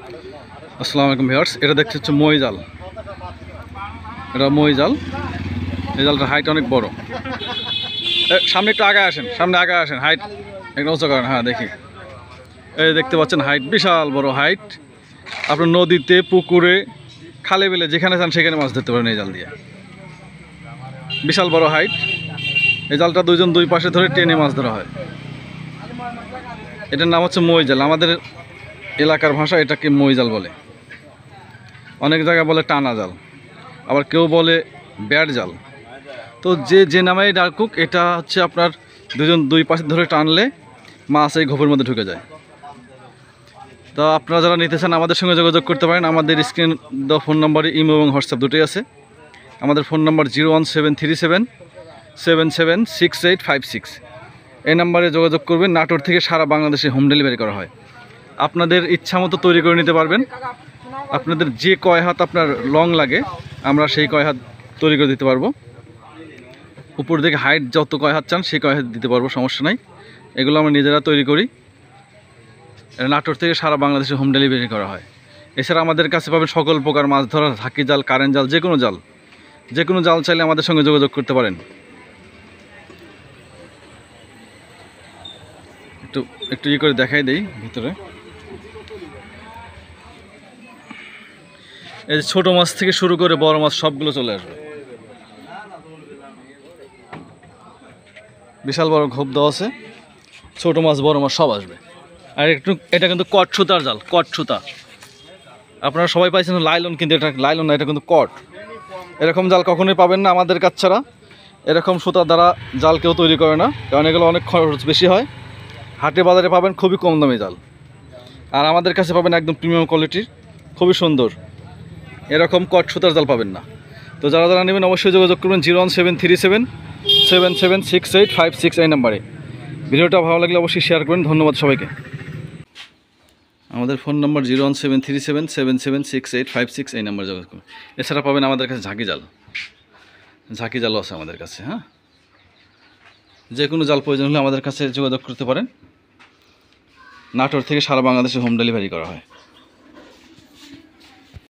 আসসালামু আলাইকুম ভিউয়ার্স, এটা দেখতে হচ্ছে মই জাল। এটা মই জাল। এই জালটার হাইট অনেক বড়। সামনে একটু আগে আসেন, হাইট একটু উঁচু করেন। হ্যাঁ, দেখি। এই দেখতে পাচ্ছেন হাইট, বিশাল বড় হাইট। আপনার নদীতে, পুকুরে, খালে বিলে যেখানে চান সেখানে মাছ ধরতে পারেন এই জাল দিয়ে। বিশাল বড় হাইট। এই জালটা দুইজন দুই পাশে ধরে টেনে মাছ ধরা হয়। এটার নাম হচ্ছে মই জাল। আমাদের এলাকার ভাষা এটাকে মই জাল বলে। অনেক জায়গায় বলে টানা জাল, আবার কেউ বলে ব্যাট জাল। তো যে নামেই ডাকুক, এটা হচ্ছে আপনার দুজন দুই পাশে ধরে টানলে মাছ এই ঘোপের মধ্যে ঢুকে যায়। তো আপনারা যারা নিতে চান আমাদের সঙ্গে যোগাযোগ করতে পারেন। আমাদের স্ক্রিন দেওয়া ফোন নম্বরে ইমো এবং হোয়াটসঅ্যাপ দুটোই আছে। আমাদের ফোন নম্বর 01737776856। এই নাম্বারে যোগাযোগ করবেন। নাটোর থেকে সারা বাংলাদেশে হোম ডেলিভারি করা হয়। আপনাদের ইচ্ছা মতো তৈরি করে নিতে পারবেন। আপনাদের যে কয় হাত আপনার লং লাগে আমরা সেই কয় হাত তৈরি করে দিতে পারবো। উপর থেকে হাইট যত কয় হাত চান সেই কয় হাত দিতে পারবো, সমস্যা নাই। এগুলো আমরা নিজেরা তৈরি করি। নাটোর থেকে সারা বাংলাদেশে হোম ডেলিভারি করা হয়। এছাড়া আমাদের কাছে পাবেন সকল প্রকার মাছ ধরার ঝাঁকি জাল, কারেন্ট জাল, যে কোনো জাল চাইলে আমাদের সঙ্গে যোগাযোগ করতে পারেন। একটু করে দেখাই দেই ভিতরে। এই যে ছোটো মাছ থেকে শুরু করে বড় মাছ সবগুলো চলে আসবে। বিশাল বড় ঘোপ দেওয়া আছে, ছোটো মাছ বড় মাছ সব আসবে। আর এটা কিন্তু কট সুতার জাল, কট সুতা। আপনারা সবাই পাইছেন লাইলন, কিন্তু এটা লাইলন না, এটা কিন্তু কট। এরকম জাল কখনোই পাবেন না আমাদের কাছ ছাড়া। এরকম সুতার দ্বারা জাল কেউ তৈরি করে না, কারণ এগুলো অনেক খরচ বেশি হয়। হাটে বাজারে পাবেন খুবই কম দামি জাল, আর আমাদের কাছে পাবেন একদম প্রিমিয়াম কোয়ালিটির, খুবই সুন্দর। এরকম কট সুতার জাল পাবেন না। তো যারা নেবেন অবশ্যই যোগাযোগ করবেন 01737776856 এই নাম্বারে। ভিডিওটা ভালো লাগলে অবশ্যই শেয়ার করবেন। ধন্যবাদ সবাইকে। আমাদের ফোন নম্বর 01737776856 এই নাম্বারে যোগাযোগ করুন। এছাড়া পাবেন আমাদের কাছে ঝাঁকি জালও আছে আমাদের কাছে। হ্যাঁ, যে কোনো জাল প্রয়োজন হলে আমাদের কাছে যোগাযোগ করতে পারেন। নাটোর থেকে সারা বাংলাদেশে হোম ডেলিভারি করা হয়।